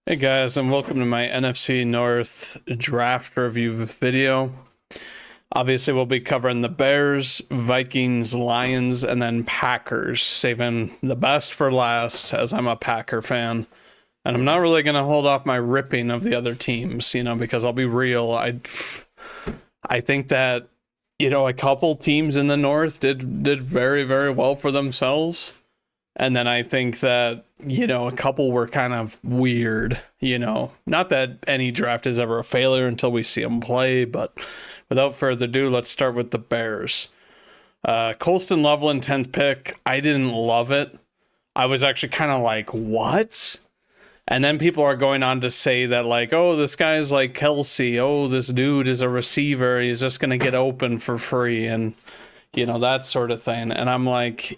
Hey guys, and welcome to my NFC North draft review video. Obviously, we'll be covering the Bears, Vikings, Lions, and then Packers, saving the best for last as I'm a Packer fan. And I'm not really going to hold off my ripping of the other teams, because I'll be real. I think that, a couple teams in the North did very, very well for themselves. And then I think that, a couple were kind of weird, Not that any draft is ever a failure until we see them play, but without further ado, let's start with the Bears. Colston Loveland, 10th pick. I didn't love it. I was actually kind of like, what? And then people are going on to say that, like, oh, this guy's like Kelsey. Oh, this dude is a receiver. He's just going to get open for free. And, that sort of thing. And I'm like,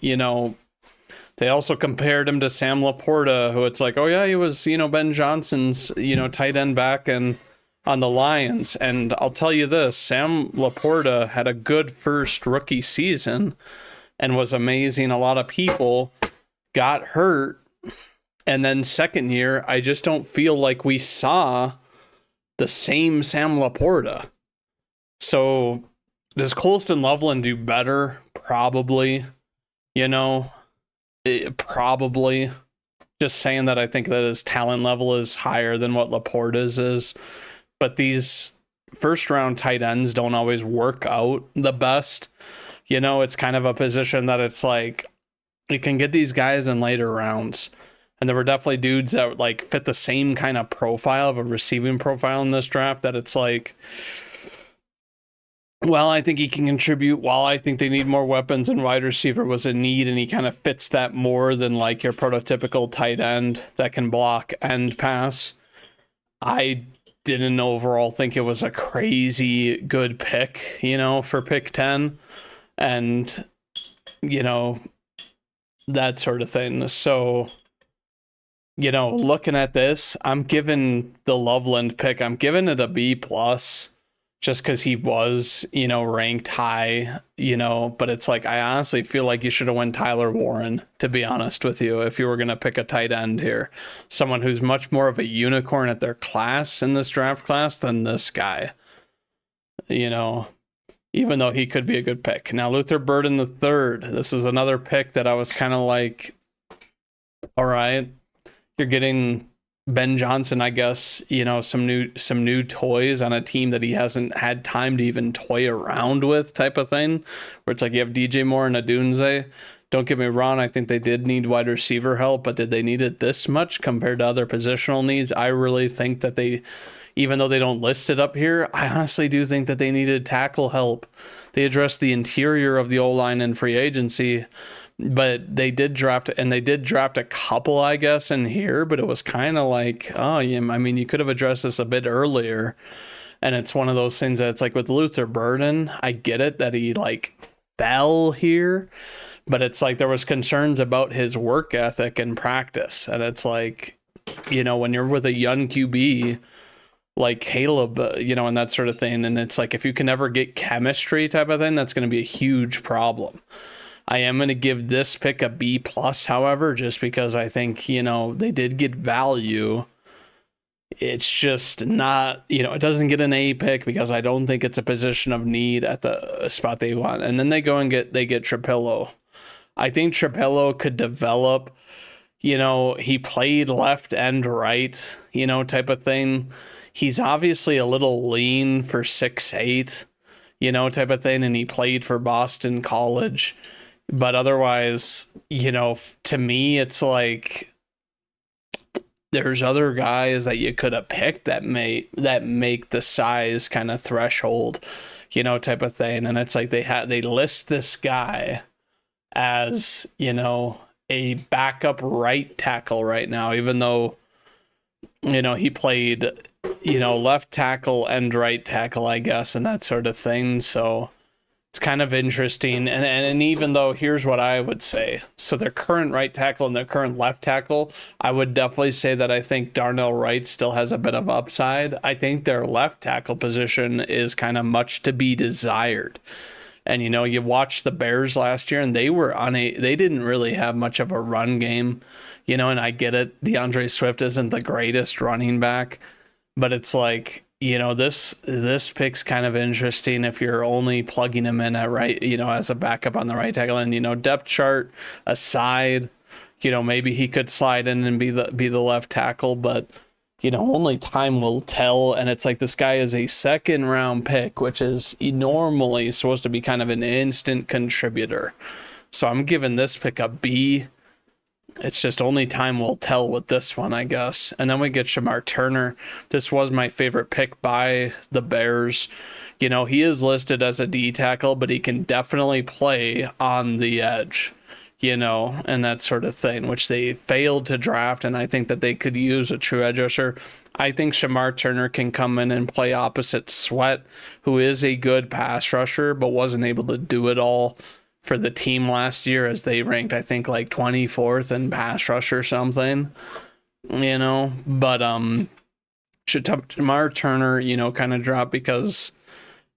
they also compared him to Sam Laporta, who it's like, oh yeah, he was, Ben Johnson's, tight end back and on the Lions. And I'll tell you this, Sam Laporta had a good first rookie season and was amazing. A lot of people got hurt. And then second year, I just don't feel like we saw the same Sam Laporta. So does Colston Loveland do better? Probably, probably. Just saying that I think that his talent level is higher than what Laporta's is. But these first round tight ends don't always work out the best. It's kind of a position that it's like you can get these guys in later rounds. And there were definitely dudes that like fit the same kind of profile of a receiving profile in this draft that it's like, well, I think he can contribute. While I think they need more weapons and wide receiver was a need, and he kind of fits that more than like your prototypical tight end that can block and pass. I didn't overall think it was a crazy good pick, for pick 10 and, that sort of thing. So, looking at this, I'm giving the Loveland pick, I'm giving it a B plus. Just because he was, ranked high, but it's like, I honestly feel like you should have went Tyler Warren, to be honest with you, if you were going to pick a tight end here. Someone who's much more of a unicorn at their class in this draft class than this guy, even though he could be a good pick. Now, Luther Burden the third, this is another pick that I was kind of like, all right, you're getting Ben Johnson, I guess, some new toys on a team that he hasn't had time to even toy around with, type of thing, where it's like you have DJ Moore and Adunze. Don't get me wrong, I think they did need wide receiver help, but did they need it this much compared to other positional needs? I really think that they, even though they don't list it up here, I honestly do think that they needed tackle help. They addressed the interior of the O-line in free agency, but they did draft a couple, I guess, in here, but it was kind of like, oh, yeah, I mean, you could have addressed this a bit earlier. And it's one of those things that it's like with Luther Burden, I get it that he like fell here, but it's like there was concerns about his work ethic and practice. And it's like, when you're with a young QB like Caleb, and that sort of thing, and it's like if you can never get chemistry type of thing, that's going to be a huge problem. I am going to give this pick a B plus, however, just because I think, they did get value. It's just not, it doesn't get an A pick because I don't think it's a position of need at the spot they want. And then they get Trapillo. I think Trapillo could develop, he played left and right, type of thing. He's obviously a little lean for 6'8", type of thing. And he played for Boston College. But otherwise, to me, it's like there's other guys that you could have picked that make the size kind of threshold, type of thing. And it's like they list this guy as, a backup right tackle right now, even though, he played, left tackle and right tackle, I guess, and that sort of thing. So it's kind of interesting. And even though, here's what I would say. So their current right tackle and their current left tackle, I would definitely say that I think Darnell Wright still has a bit of upside. I think their left tackle position is kind of much to be desired. And, you watched the Bears last year and they didn't really have much of a run game. and I get it. DeAndre Swift isn't the greatest running back, but it's like, this pick's kind of interesting if you're only plugging him in at right, as a backup on the right tackle. And, depth chart aside, maybe he could slide in and be the left tackle, but only time will tell. And it's like, this guy is a second round pick, which is normally supposed to be kind of an instant contributor. So I'm giving this pick a B. It's just only time will tell with this one, I guess. And then we get Shamar Turner. This was my favorite pick by the Bears. He is listed as a D tackle, but he can definitely play on the edge, and that sort of thing, which they failed to draft. And I think that they could use a true edge rusher. I think Shamar Turner can come in and play opposite Sweat, who is a good pass rusher, but wasn't able to do it all for the team last year, as they ranked, I think, like 24th in pass rush or something, but Shamar Turner, kind of dropped because,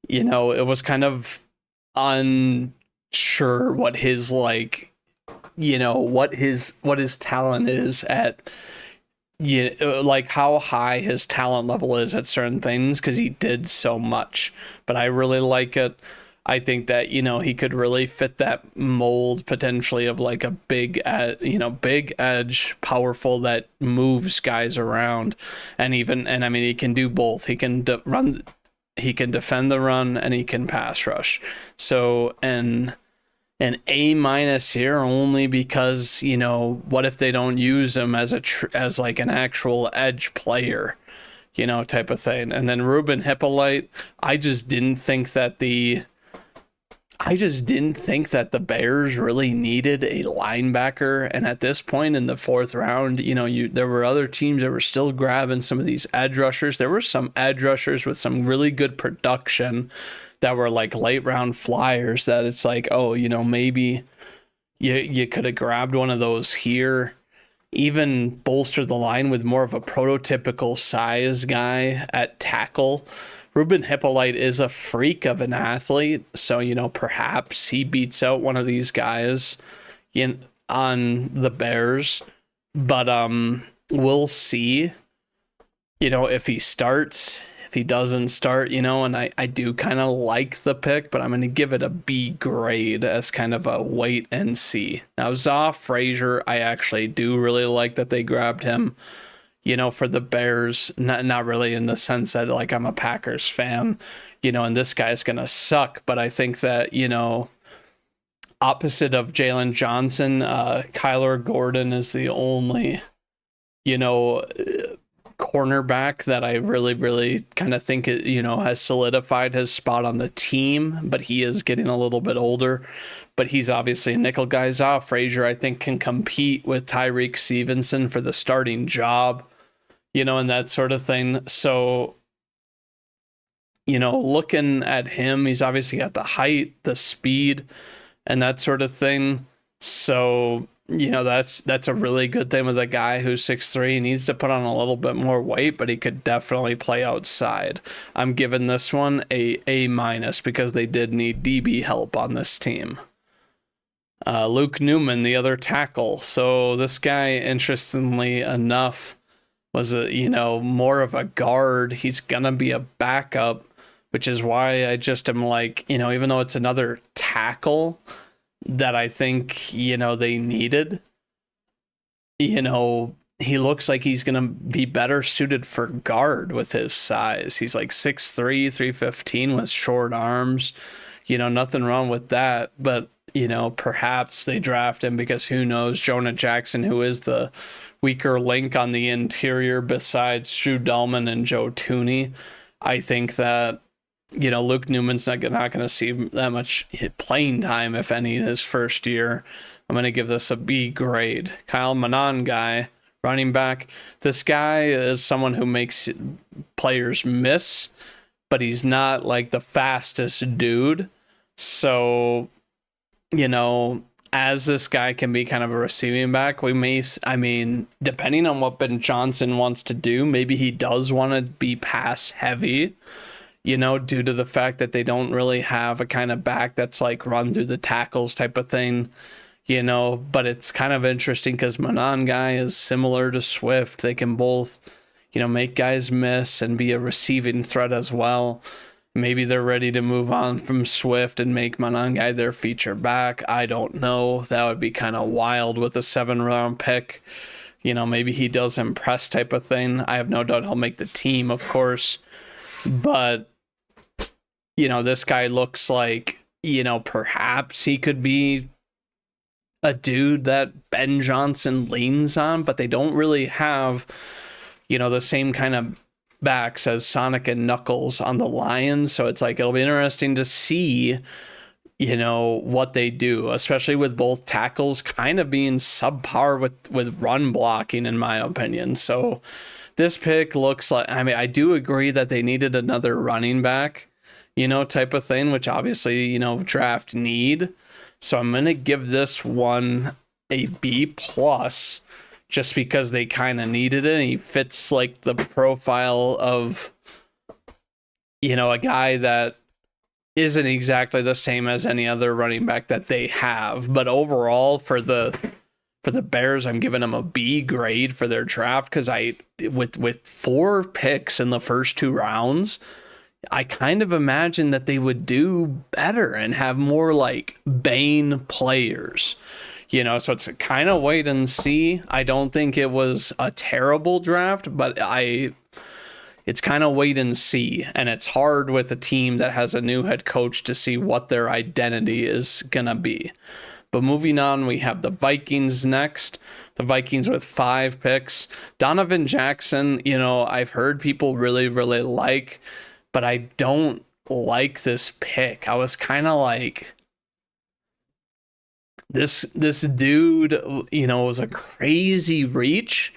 it was kind of unsure what his what his talent is at, like how high his talent level is at certain things, because he did so much. But I really like it. I think that, he could really fit that mold potentially of like a big edge, powerful, that moves guys around. And I mean, he can do both. He can he can defend the run, and he can pass rush. So, an A- here, only because, what if they don't use him as like an actual edge player, type of thing. And then Ruben Hippolyte, I just didn't think that the Bears really needed a linebacker. And at this point in the fourth round, there were other teams that were still grabbing some of these edge rushers. There were some edge rushers with some really good production that were like late round flyers that it's like, oh, maybe you could have grabbed one of those here, even bolster the line with more of a prototypical size guy at tackle. Ruben Hippolyte is a freak of an athlete, so, perhaps he beats out one of these guys on the Bears, but we'll see, if he starts, if he doesn't start, and I do kind of like the pick, but I'm going to give it a B grade as kind of a wait and see. Now, Zaw Frazier, I actually do really like that they grabbed him, for the Bears, not really in the sense that like I'm a Packers fan, and this guy's going to suck. But I think that, opposite of Jalen Johnson, Kyler Gordon is the only, cornerback that I really, really kind of think, has solidified his spot on the team, but he is getting a little bit older. But he's obviously a nickel guy. Zaw Frazier, I think, can compete with Tyreek Stevenson for the starting job, and that sort of thing. So, looking at him, he's obviously got the height, the speed, and that sort of thing. So, that's a really good thing with a guy who's 6'3". He needs to put on a little bit more weight, but he could definitely play outside. I'm giving this one a A- because they did need DB help on this team. Luke Newman, the other tackle. So this guy, interestingly enough, was more of a guard. He's gonna be a backup, which is why I just am like, even though it's another tackle that I think, they needed, he looks like he's gonna be better suited for guard with his size. He's like 6'3", 315 with short arms. Nothing wrong with that, but perhaps they draft him because who knows, Jonah Jackson, who is the weaker link on the interior besides Drew Dahlman and Joe Tooney. I think that, Luke Newman's not going to see that much playing time, if any, his first year. I'm going to give this a B grade. Kyle Manon guy, running back. This guy is someone who makes players miss, but he's not like the fastest dude. So, as this guy can be kind of a receiving back, depending on what Ben Johnson wants to do, maybe he does want to be pass heavy, due to the fact that they don't really have a kind of back that's like run through the tackles type of thing. but it's kind of interesting because Monangai is similar to Swift. They can both, make guys miss and be a receiving threat as well. Maybe they're ready to move on from Swift and make Monangai their feature back. I don't know. That would be kind of wild with a 7th-round pick. Maybe he does impress type of thing. I have no doubt he'll make the team, of course. But, this guy looks like, perhaps he could be a dude that Ben Johnson leans on, but they don't really have, the same kind of backs as Sonic and Knuckles on the Lions. So it's like, it'll be interesting to see, what they do, especially with both tackles kind of being subpar with run blocking, in my opinion. So this pick looks like, I do agree that they needed another running back, type of thing, which obviously, draft need. So I'm going to give this one a B plus, just because they kind of needed it. He fits like the profile of, a guy that isn't exactly the same as any other running back that they have. But overall, for the Bears, I'm giving them a B grade for their draft, because with 4 picks in the first 2 rounds, I kind of imagine that they would do better and have more like Bane players. So it's kind of wait and see. I don't think it was a terrible draft, but it's kind of wait and see. And it's hard with a team that has a new head coach to see what their identity is going to be. But moving on, we have the Vikings next. The Vikings with 5 picks. Donovan Jackson, I've heard people really, really like, but I don't like this pick. I was kind of like, this dude, was a crazy reach,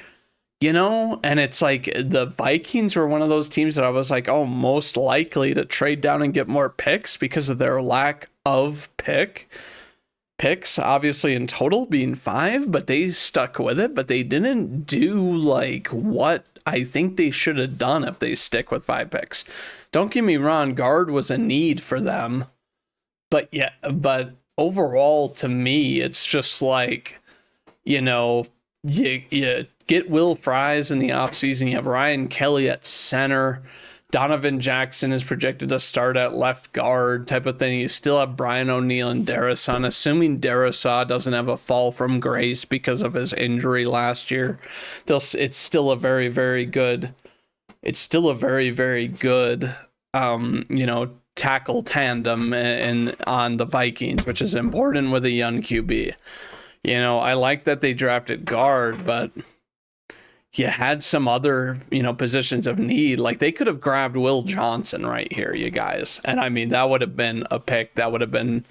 and it's like the Vikings were one of those teams that I was like, oh, most likely to trade down and get more picks because of their lack of picks, obviously in total being 5, but they stuck with it, but they didn't do like what I think they should have done if they stick with 5 picks. Don't get me wrong, guard was a need for them, but overall, to me, it's just like, you get Will Fries in the offseason. You have Ryan Kelly at center. Donovan Jackson is projected to start at left guard type of thing. You still have Brian O'Neill and Darasan. Assuming Darasaw doesn't have a fall from grace because of his injury last year, it's still a very, very good. It's still a very, very good, tackle tandem on the Vikings, which is important with a young QB. I like that they drafted guard, but you had some other, positions of need. Like they could have grabbed Will Johnson right here, you guys. And that would have been a pick that would have been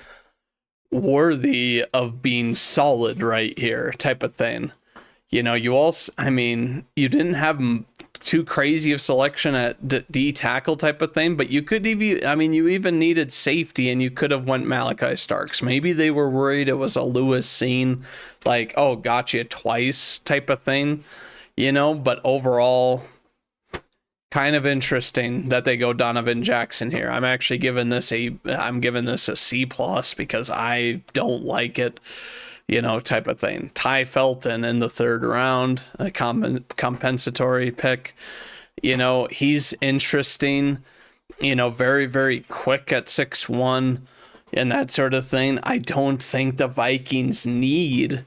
worthy of being solid right here type of thing. You also, you didn't have too crazy of selection at D tackle type of thing, but you could even, you even needed safety, and you could have went Malachi Starks. Maybe they were worried it was a Lewis scene, like, oh, gotcha twice type of thing, but overall, kind of interesting that they go Donovan Jackson here. I'm actually giving this a C plus because I don't like it. Type of thing. Ty Felton in the 3rd round, a compensatory pick. He's interesting, very, very quick at 6'1", and that sort of thing. I don't think the Vikings need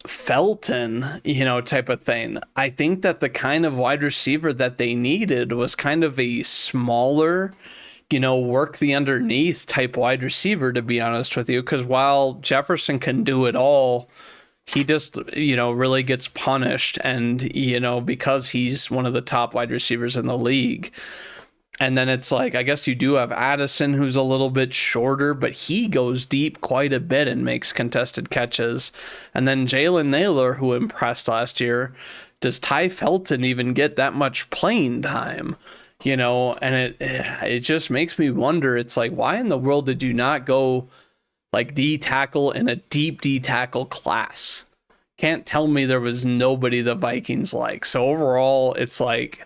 Felton, type of thing. I think that the kind of wide receiver that they needed was kind of a smaller, work the underneath type wide receiver, to be honest with you, because while Jefferson can do it all, he just, really gets punished, and, because he's one of the top wide receivers in the league. And then it's like, I guess you do have Addison, who's a little bit shorter, but he goes deep quite a bit and makes contested catches. And then Jalen Naylor, who impressed last year. Does Ty Felton even get that much playing time? And it just makes me wonder. It's like, why in the world did you not go like D tackle in a deep D tackle class? Can't tell me there was nobody the Vikings like. So overall, it's like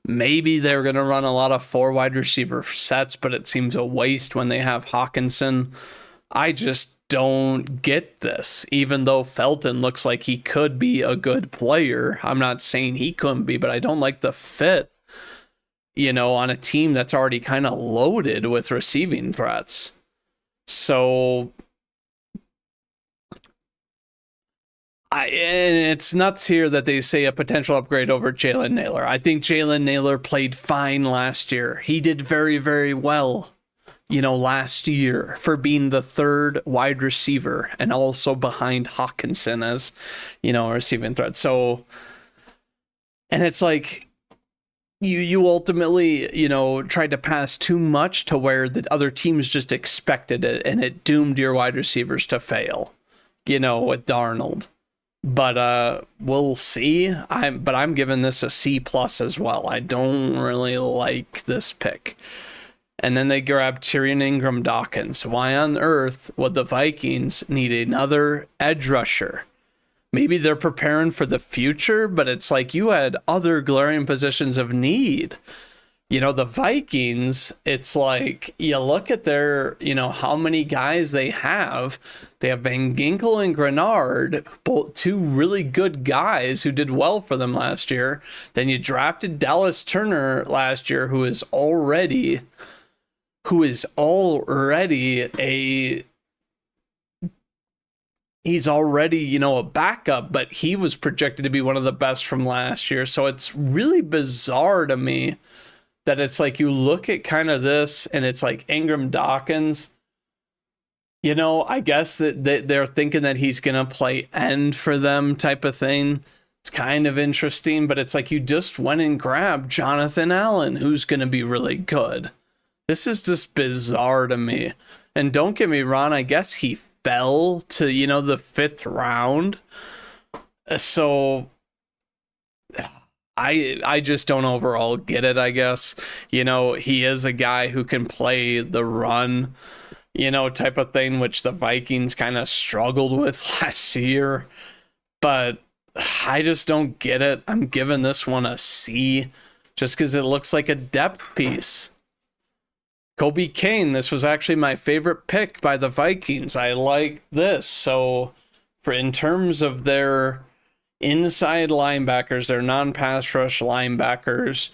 maybe they're going to run a lot of 4 wide receiver sets, but it seems a waste when they have Hawkinson. I just don't get this, even though Felton looks like he could be a good player. I'm not saying he couldn't be, but I don't like the fit, on a team that's already kind of loaded with receiving threats. So and it's nuts here that they say a potential upgrade over Jalen Nailor. I think Jalen Nailor played fine last year. He did very, very well, last year for being the third wide receiver and also behind Hawkinson as, a receiving threat. So, and it's like you ultimately, tried to pass too much to where the other teams just expected it, and it doomed your wide receivers to fail, with Darnold. But we'll see. I'm giving this a C+ as well. I don't really like this pick. And then they grab Tyrion Ingram Dawkins. Why on earth would the Vikings need another edge rusher? Maybe they're preparing for the future, but it's like you had other glaring positions of need. The Vikings, it's like you look at their, how many guys they have. They have Van Ginkel and Grenard, both two really good guys who did well for them last year. Then you drafted Dallas Turner last year, who is already a backup, but he was projected to be one of the best from last year. So it's really bizarre to me that it's like you look at kind of this and it's like Ingram Dawkins, I guess that they're thinking that he's going to play end for them type of thing. It's kind of interesting, but it's like you just went and grabbed Jonathan Allen, who's going to be really good. This is just bizarre to me. And don't get me wrong, I guess he fell to, the 5th round. So I just don't overall get it, I guess. He is a guy who can play the run, type of thing, which the Vikings kind of struggled with last year. But I just don't get it. I'm giving this one a C just because it looks like a depth piece. Kobe Kane, this was actually my favorite pick by the Vikings. I like this. So in terms of their inside linebackers, their non-pass rush linebackers,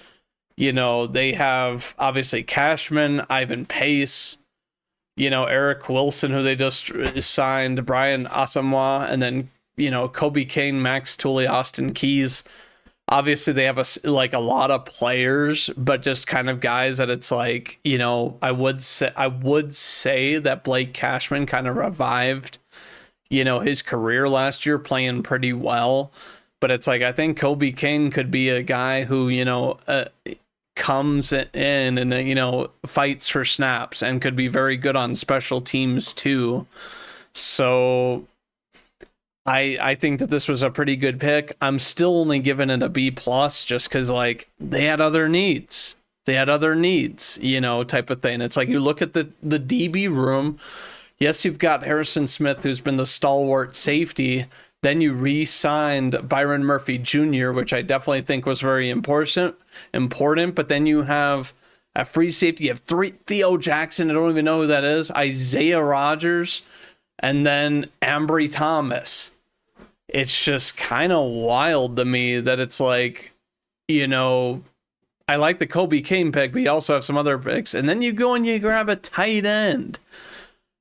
they have obviously Cashman, Ivan Pace, Eric Wilson, who they just signed, Brian Asamoah, and then, Kobe Kane, Max Tooley, Austin Keys. Obviously, they have a lot of players, but just kind of guys that it's like, I would say that Blake Cashman kind of revived, his career last year, playing pretty well. But it's like, I think Kobe Kane could be a guy who, comes in and, fights for snaps and could be very good on special teams too. So I think that this was a pretty good pick. I'm still only giving it a B+ just because, they had other needs. Type of thing. It's like you look at the DB room. Yes, you've got Harrison Smith, who's been the stalwart safety. Then you re-signed Byron Murphy Jr., which I definitely think was very important. But then you have a free safety. You have Theo Jackson. I don't even know who that is. Isaiah Rodgers. And then Ambry Thomas. It's just kind of wild to me that it's like, I like the Kobe Kane pick, but you also have some other picks. And then you go and you grab a tight end.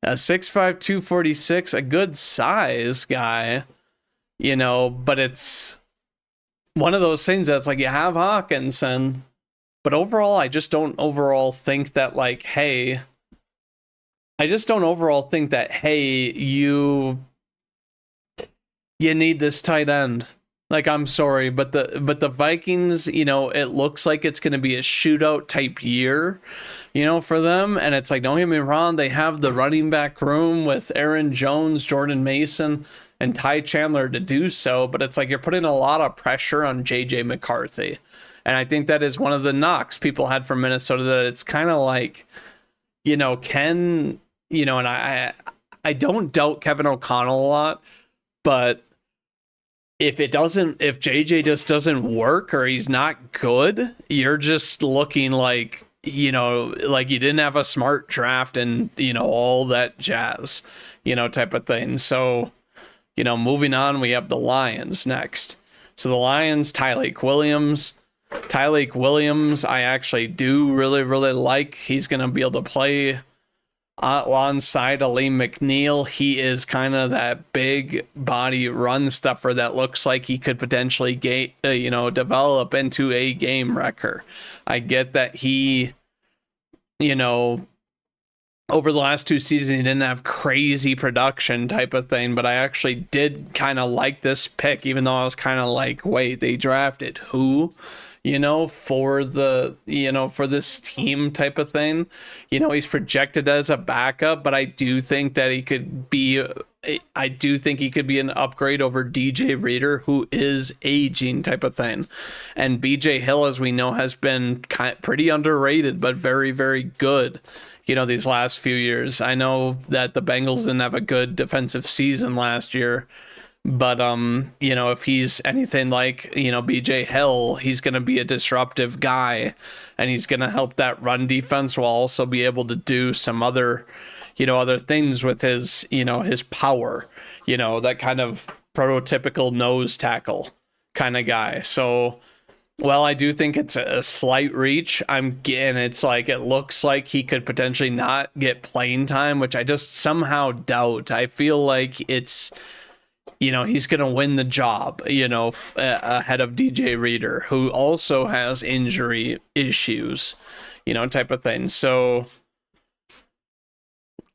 A 6'5", 246, a good size guy, but it's one of those things that's like you have Hawkinson, but overall, I just don't overall think that you need this tight end. I'm sorry, but the Vikings, it looks like it's going to be a shootout type year, for them. And it's like, don't get me wrong, they have the running back room with Aaron Jones, Jordan Mason, and Ty Chandler to do so. But it's like you're putting a lot of pressure on JJ McCarthy. And I think that is one of the knocks people had from Minnesota, that it's kind of like, and I don't doubt Kevin O'Connell a lot, but if JJ just doesn't work or he's not good, you're just looking like you didn't have a smart draft and, all that jazz. type of thing. So, moving on, we have the Lions next. So the Lions, Tyleik Williams. Tyleik Williams, I actually do really, really like. He's going to be able to play alongside Aleem McNeil. He is kind of that big body run stuffer that looks like he could potentially develop into a game wrecker. I get that he, over the last 2 seasons, he didn't have crazy production type of thing, but I actually did kind of like this pick, even though I was kind of like, wait, they drafted who? For this team type of thing. He's projected as a backup, but I do think that he could be an upgrade over DJ Reader, who is aging type of thing. And BJ Hill, as we know, has been pretty underrated, but very, very good, these last few years. I know that the Bengals didn't have a good defensive season last year, but, if he's anything like, BJ Hill, he's going to be a disruptive guy, and he's going to help that run defense while also be able to do some other things with his power, that kind of prototypical nose tackle kind of guy. So, well, I do think it's a slight reach. It's like, it looks like he could potentially not get playing time, which I just somehow doubt. I feel like it's, he's going to win the job, ahead of DJ Reader, who also has injury issues, type of thing. So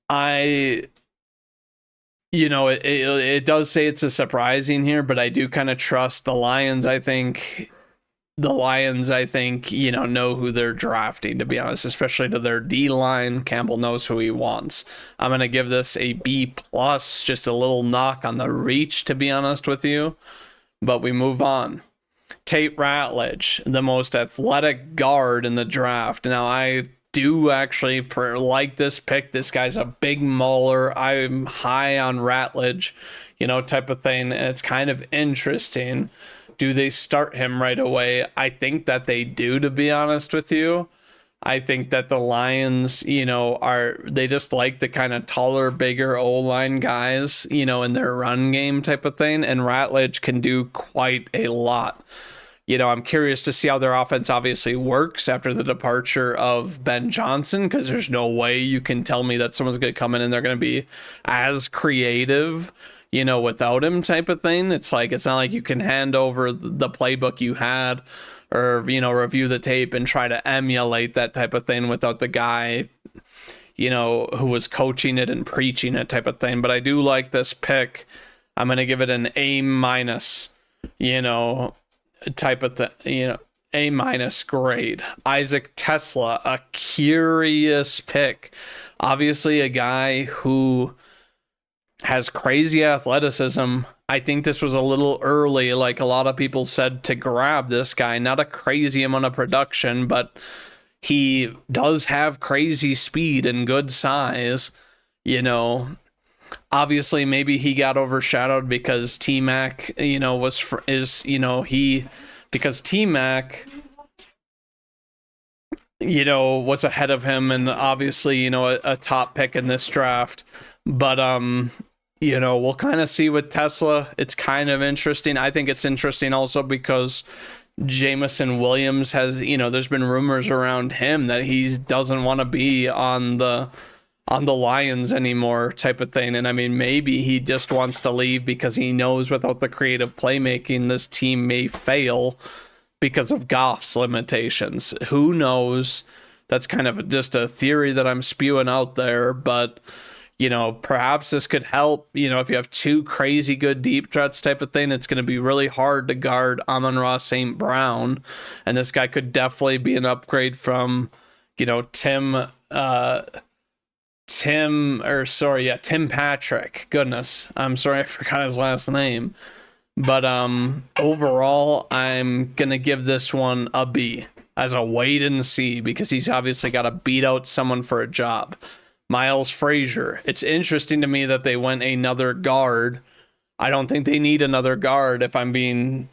it does say it's a surprising here, but I do kind of trust the Lions. I think, know who they're drafting, to be honest, especially to their D-line. Campbell knows who he wants. I'm going to give this a B+, just a little knock on the reach, to be honest with you. But we move on. Tate Ratledge, the most athletic guard in the draft. Now, I do actually like this pick. This guy's a big mauler. I'm high on Ratledge, type of thing. And it's kind of interesting. Do they start him right away? I think that they do, to be honest with you. I think that the Lions, they just like the kind of taller, bigger O-line guys, in their run game type of thing. And Ratledge can do quite a lot. I'm curious to see how their offense obviously works after the departure of Ben Johnson, because there's no way you can tell me that someone's going to come in and they're going to be as creative, without him type of thing. It's like, it's not like you can hand over the playbook you had or, review the tape and try to emulate that type of thing without the guy, who was coaching it and preaching it type of thing. But I do like this pick. I'm going to give it an A-, type of thing, A- grade. Isaac Tesla, a curious pick. Obviously a guy who has crazy athleticism. I think this was a little early, like a lot of people said, to grab this guy. Not a crazy amount of production, but he does have crazy speed and good size. Obviously maybe he got overshadowed because T-Mac, because T-Mac, was ahead of him, and obviously, a top pick in this draft. But, we'll kind of see with Tesla. It's kind of interesting. I think it's interesting also because Jameson Williams has, there's been rumors around him that he doesn't want to be on the Lions anymore type of thing. And I mean, maybe he just wants to leave because he knows without the creative playmaking, this team may fail because of Goff's limitations. Who knows? That's kind of just a theory that I'm spewing out there, but perhaps this could help. If you have two crazy good deep threats type of thing, it's going to be really hard to guard Amon-Ra St. Brown. And this guy could definitely be an upgrade from, Tim Patrick. Goodness, I'm sorry, I forgot his last name. But overall, I'm going to give this one a B as a wait and see, because he's obviously got to beat out someone for a job. Miles Frazier. It's interesting to me that they went another guard. I don't think they need another guard, if I'm being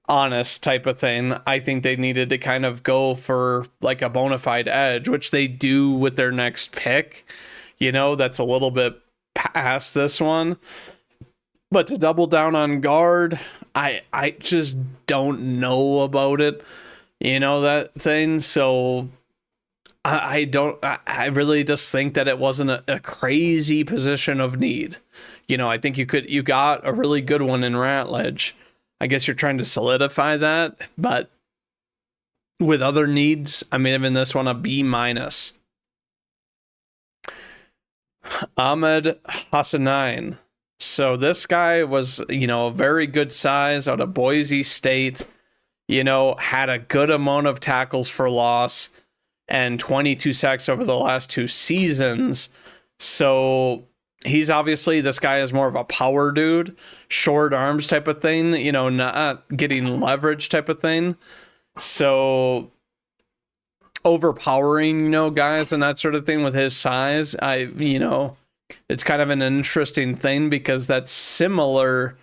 honest, type of thing. I think they needed to kind of go for like a bona fide edge, which they do with their next pick. That's a little bit pass this one. But to double down on guard, I just don't know about it. You know, that thing. So I don't, I really just think that it wasn't a crazy position of need. You know, I think you got a really good one in Ratledge. I guess you're trying to solidify that, but with other needs, I'm giving this one a B minus. Ahmed Hassanein. So this guy was, you know, a very good size out of Boise State, you know, had a good amount of tackles for loss and 22 sacks over the last 2 seasons. So he's obviously, this guy is more of a power dude, short arms type of thing, you know, not getting leverage type of thing. So overpowering, you know, guys and that sort of thing with his size. You know, it's kind of an interesting thing because that's similar.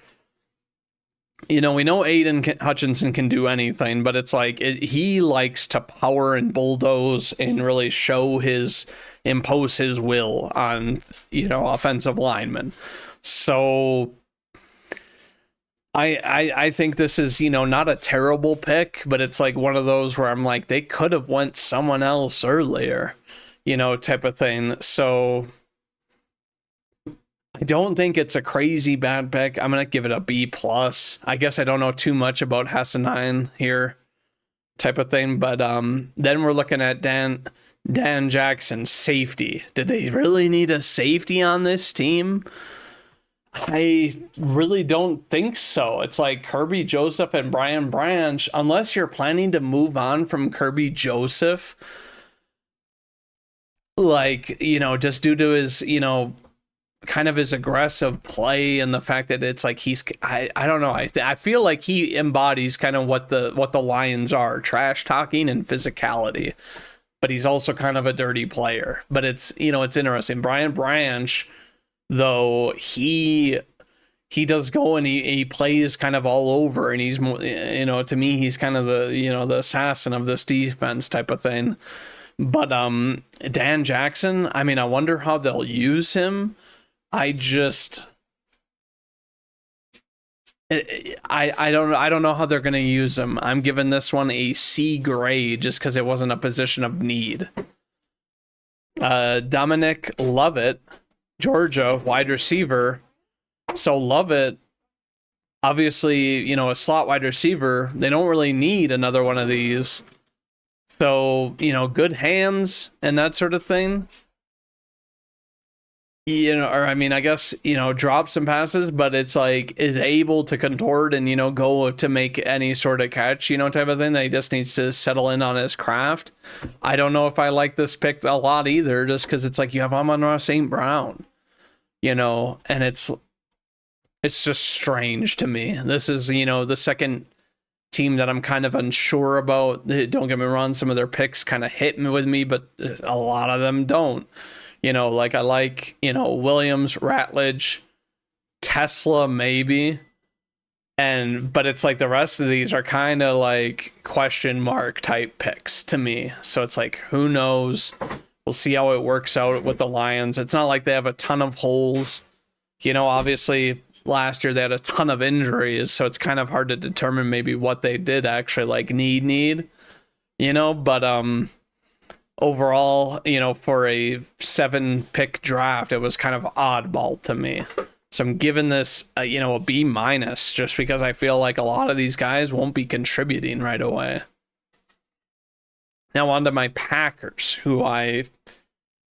You know, we know Aiden Hutchinson can do anything, but it's like he likes to power and bulldoze and really impose his will on, you know, offensive linemen. So I think this is, you know, not a terrible pick, but it's like one of those where I'm like, they could have went someone else earlier, you know, type of thing. So I don't think it's a crazy bad pick. I'm gonna give it a B plus. I guess I don't know too much about Hassanein here, type of thing. But then we're looking at Dan Jackson, safety. Did they really need a safety on this team? I really don't think so. It's like Kirby Joseph and Brian Branch, unless you're planning to move on from Kirby Joseph, like, you know, just due to his, you know, kind of his aggressive play and the fact that it's like I don't know. I feel like he embodies kind of what the Lions are, trash talking and physicality, but he's also kind of a dirty player. But it's, you know, it's interesting. Brian Branch, though, he does go and he plays kind of all over, and he's, you know, to me, he's kind of the, you know, the assassin of this defense type of thing. But Dan Jackson, I mean, I wonder how they'll use him. I don't know how they're going to use him. I'm giving this one a C grade just because it wasn't a position of need. Dominic Lovett, Georgia, wide receiver. So Lovett, obviously, you know, a slot wide receiver, they don't really need another one of these. So, you know, good hands and that sort of thing. You know, or I mean, I guess, you know, drop some passes, but it's like is able to contort and, you know, go to make any sort of catch, you know, type of thing. That he just needs to settle in on his craft. I don't know if I like this pick a lot either, just because it's like you have Amon-Ra St. Brown, you know, and it's just strange to me. This is, you know, the second team that I'm kind of unsure about. Don't get me wrong, some of their picks kind of hit me with me, but a lot of them don't. You know, like I like, you know, Williams, Ratledge, Tesla, maybe. But it's like the rest of these are kind of like question mark type picks to me. So it's like, who knows? We'll see how it works out with the Lions. It's not like they have a ton of holes. You know, obviously last year they had a ton of injuries, so it's kind of hard to determine maybe what they did actually like need, you know, but overall, you know, for a 7-pick draft, it was kind of oddball to me. So I'm giving this, you know, a B minus, just because I feel like a lot of these guys won't be contributing right away. Now on to my Packers, who I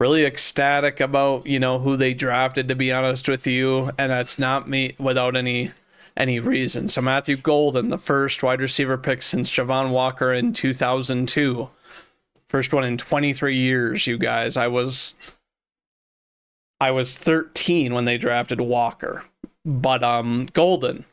really ecstatic about, you know, who they drafted, to be honest with you, and that's not me without any reason. So Matthew Golden, the first wide receiver pick since Javon Walker in 2002. First one in 23 years, you guys. I was 13 when they drafted Walker. But Golden.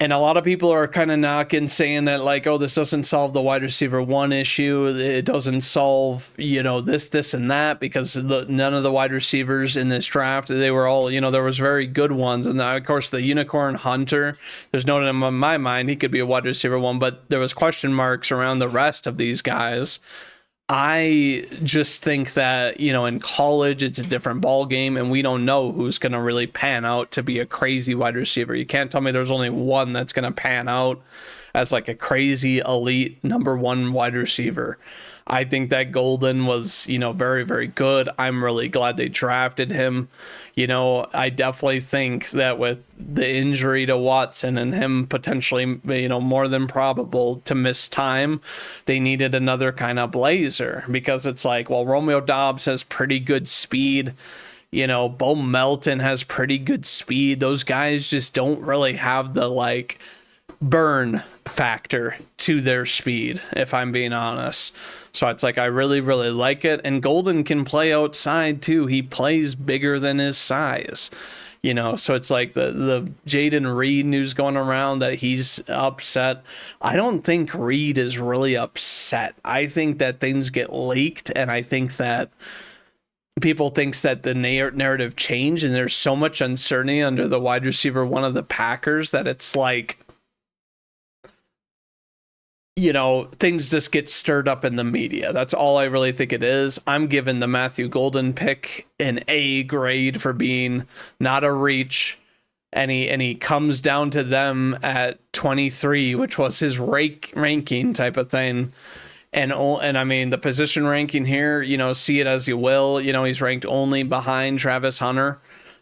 And a lot of people are kind of knocking, saying that like, oh, this doesn't solve the wide receiver 1 issue. It doesn't solve, you know, this and that, because none of the wide receivers in this draft, they were all, you know, there was very good ones. And of course, the Unicorn Hunter, there's no doubt in my mind he could be a wide receiver 1, but there was question marks around the rest of these guys. I just think that, in college, it's a different ball game, and we don't know who's going to really pan out to be a crazy wide receiver. You can't tell me there's only one that's going to pan out as like a crazy elite number one wide receiver. I think that Golden was, very, very good. I'm really glad they drafted him. I definitely think that with the injury to Watson and him potentially, more than probable to miss time, they needed another kind of blazer, because it's like, well, Romeo Doubs has pretty good speed. Bo Melton has pretty good speed. Those guys just don't really have the like burn factor to their speed, if I'm being honest. So it's like, I really, really like it. And Golden can play outside too. He plays bigger than his size, so it's like the Jaden Reed news going around that he's upset. I don't think Reed is really upset. I think that things get leaked, and I think that people thinks that the narrative changed, and there's so much uncertainty under the wide receiver one of the Packers that it's like, things just get stirred up in the media. That's all I really think it is. I'm giving the Matthew Golden pick an A grade for being not a reach. And he comes down to them at 23, which was his ranking type of thing. And I mean, the position ranking here, see it as you will. He's ranked only behind Travis Hunter.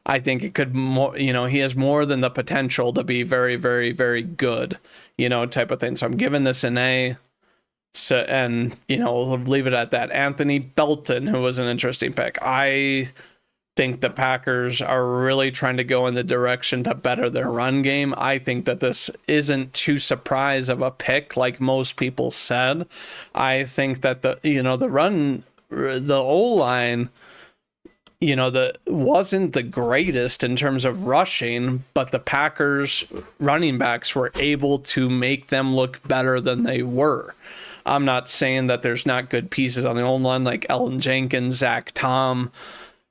I think it could more, he has more than the potential to be very, very, very good, type of thing. So I'm giving this an A. So, and, we'll leave it at that. Anthony Belton, who was an interesting pick. I think the Packers are really trying to go in the direction to better their run game. I think that this isn't too surprise of a pick like most people said. I think that the O-line, wasn't the greatest in terms of rushing, but the Packers running backs were able to make them look better than they were. I'm not saying that there's not good pieces on the O-line like Elton Jenkins, Zach Tom,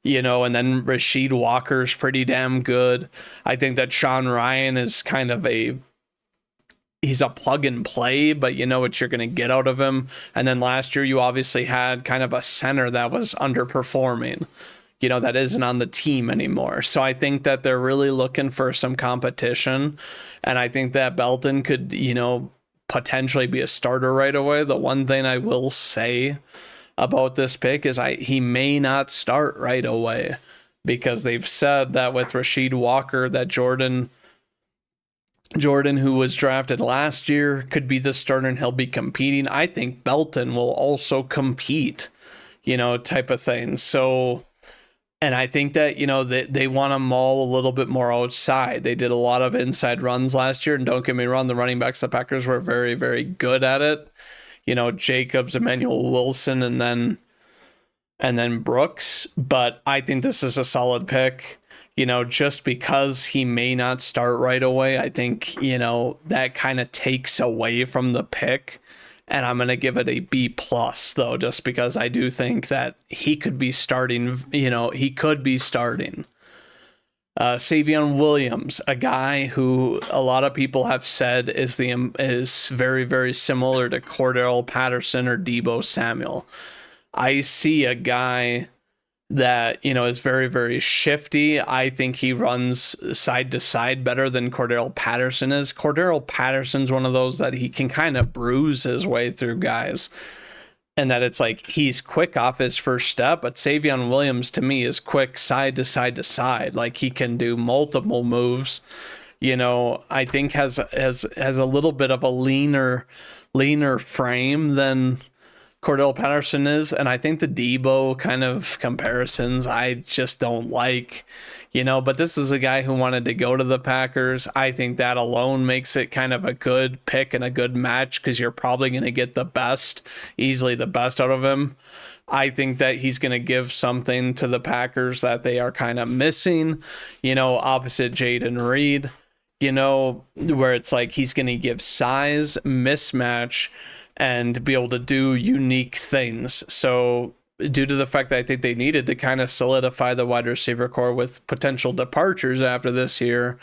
and then Rasheed Walker's pretty damn good. I think that Sean Ryan is kind of he's a plug and play, but you know what you're going to get out of him. And then last year you obviously had kind of a center that was underperforming, that isn't on the team anymore. So I think that they're really looking for some competition. And I think that Belton could, potentially be a starter right away. The one thing I will say about this pick is he may not start right away, because they've said that with Rasheed Walker, that Jordan, who was drafted last year, could be the starter and he'll be competing. I think Belton will also compete, type of thing. So, and I think that, they want to maul a little bit more outside. They did a lot of inside runs last year, and don't get me wrong, the running backs, the Packers were very, very good at it. Jacobs, Emmanuel Wilson, and then Brooks. But I think this is a solid pick. Just because he may not start right away, I think, that kind of takes away from the pick. And I'm going to give it a B plus, though, just because I do think that he could be starting, Savion Williams, a guy who a lot of people have said is very, very similar to Cordell Patterson or Deebo Samuel. I see a guy that, is very, very shifty. I think he runs side to side better than Cordell Patterson is. Cordell Patterson's one of those that he can kind of bruise his way through guys, and that it's like he's quick off his first step. But Savion Williams, to me, is quick side to side to side. Like, he can do multiple moves. I think has a little bit of a leaner frame than Cordell Patterson is, and I think the Deebo kind of comparisons I just don't like, but this is a guy who wanted to go to the Packers. I think that alone makes it kind of a good pick and a good match, because you're probably going to get easily the best out of him. I think that he's going to give something to the Packers that they are kind of missing, opposite Jaden Reed, where it's like he's going to give size, mismatch, and be able to do unique things. So due to the fact that I think they needed to kind of solidify the wide receiver core with potential departures after this year,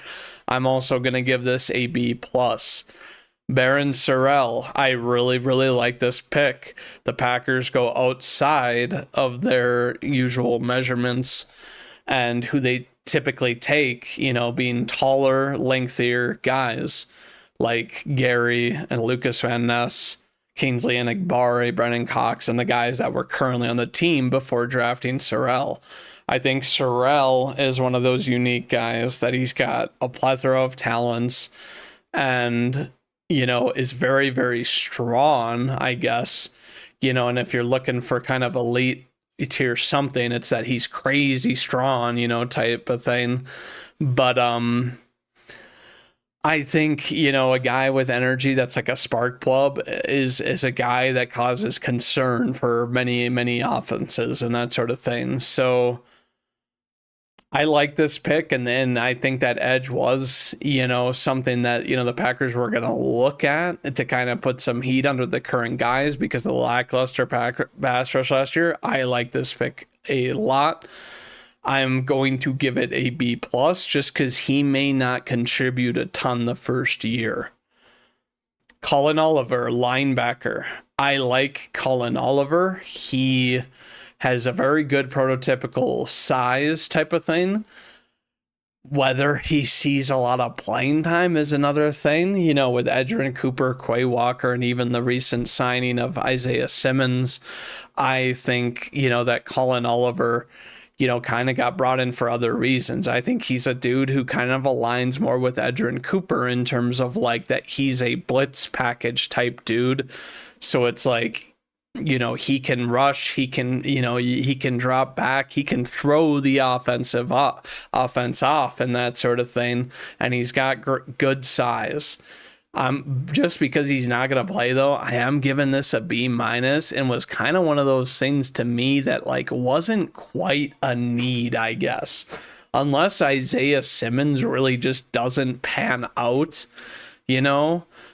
I'm also going to give this a B plus. Baron Sorrell. I really, really like this pick. The Packers go outside of their usual measurements and who they typically take, being taller, lengthier guys like Gary and Lucas Van Ness, Kingsley and Igbare, Brennan Cox, and the guys that were currently on the team before drafting Sorrell. I think Sorrell is one of those unique guys that he's got a plethora of talents and, is very, very strong, I guess. And if you're looking for kind of elite tier something, it's that he's crazy strong, type of thing. But I think, a guy with energy that's like a spark plug is a guy that causes concern for many, many offenses and that sort of thing. So I like this pick, and then I think that edge was, something that, the Packers were going to look at to kind of put some heat under the current guys because of the lackluster pass rush last year. I like this pick a lot. I'm going to give it a B plus just because he may not contribute a ton the first year. Colin Oliver, linebacker. I like Colin Oliver. He has a very good prototypical size type of thing. Whether he sees a lot of playing time is another thing, with Edgerrin Cooper, Quay Walker, and even the recent signing of Isaiah Simmons. I think, that Colin Oliver, kind of got brought in for other reasons. I think he's a dude who kind of aligns more with Edgerrin Cooper in terms of like that he's a blitz package type dude. So it's like, he can rush, he can, he can drop back, he can throw the offense off and that sort of thing. And he's got good size. Just because he's not going to play though, I am giving this a B minus, and was kind of one of those things to me that like wasn't quite a need, I guess, unless Isaiah Simmons really just doesn't pan out,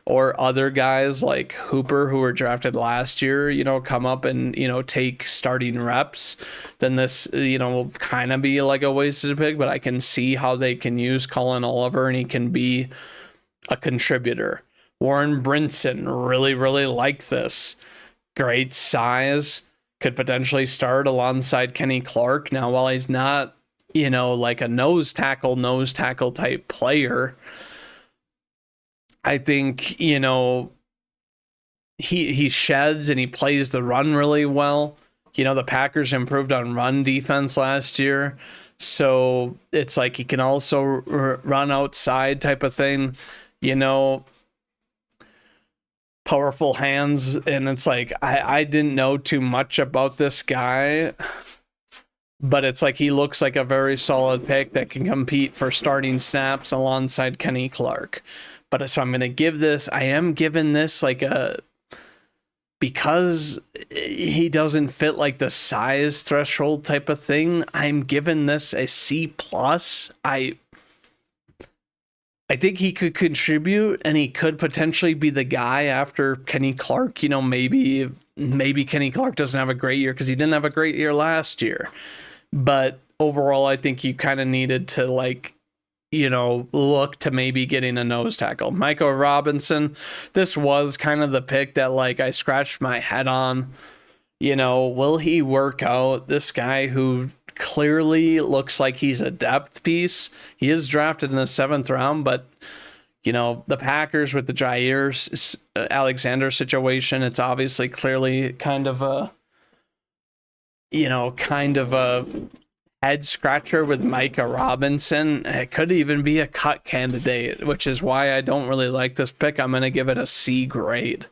or other guys like Hooper who were drafted last year, come up and, take starting reps, then this, will kind of be like a wasted pick, but I can see how they can use Colin Oliver and he can be a contributor. Warren Brinson, really, really like this. Great size, could potentially start alongside Kenny Clark. Now, while he's not, like a nose tackle type player, I think, he sheds and he plays the run really well. The Packers improved on run defense last year. So it's like he can also run outside type of thing. Powerful hands, and it's like I didn't know too much about this guy, but it's like he looks like a very solid pick that can compete for starting snaps alongside Kenny Clark. But so I'm gonna give this, I am giving this like because he doesn't fit like the size threshold type of thing, I'm giving this a C plus. I think he could contribute, and he could potentially be the guy after Kenny Clark. Maybe Kenny Clark doesn't have a great year because he didn't have a great year last year. But overall, I think you kind of needed to look to maybe getting a nose tackle. Micah Robinson, this was kind of the pick that I scratched my head on. Will he work out? This guy who clearly looks like he's a depth piece. He is drafted in the 7th round, but the Packers with the Jair Alexander situation, it's obviously clearly kind of a head scratcher with Micah Robinson. It could even be a cut candidate, which is why I don't really like this pick. I'm going to give it a C grade.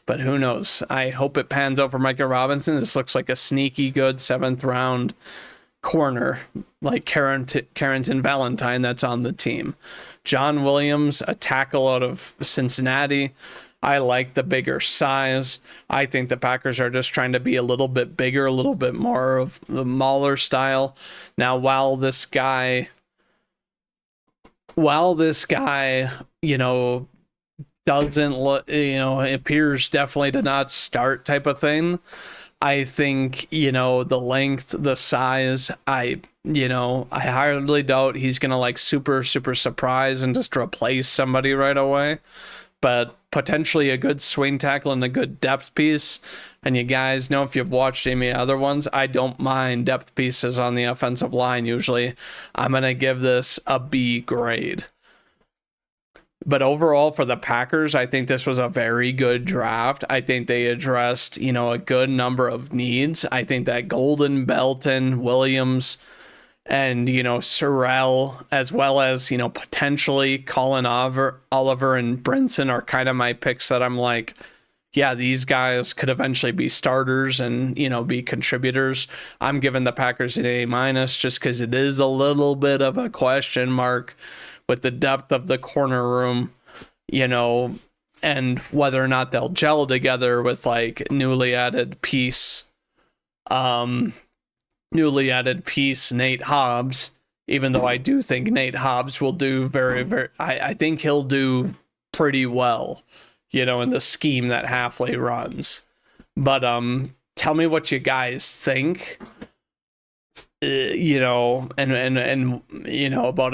But who knows? I hope it pans out for Micah Robinson. This looks like a sneaky good 7th round corner, like Carrington Valentine that's on the team. John Williams, a tackle out of Cincinnati. I like the bigger size. I think the Packers are just trying to be a little bit bigger, a little bit more of the Mauler style. Now, while this guy, doesn't look, appears definitely to not start type of thing, I think, the length, the size, I hardly doubt he's going to super, super surprise and just replace somebody right away. but potentially a good swing tackle and a good depth piece. And you guys know, if you've watched any other ones, I don't mind depth pieces on the offensive line usually. I'm going to give this a B grade. But overall for the Packers, I think this was a very good draft. I think they addressed, a good number of needs. I think that Golden, Belton, Williams, and, Sorrell, as well as, potentially Colin Oliver and Brinson are kind of my picks that I'm like, yeah, these guys could eventually be starters and, be contributors. I'm giving the Packers an A- just because it is a little bit of a question mark with the depth of the corner room, and whether or not they'll gel together with like newly added piece Nate Hobbs, even though I do think Nate Hobbs will do I think he'll do pretty well, in the scheme that Halfley runs. But tell me what you guys think, about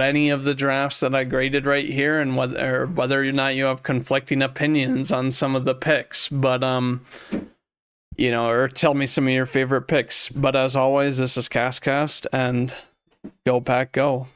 any of the drafts that I graded right here, and whether or not you have conflicting opinions on some of the picks. But or tell me some of your favorite picks. But as always, this is Cast, and go Pack, go.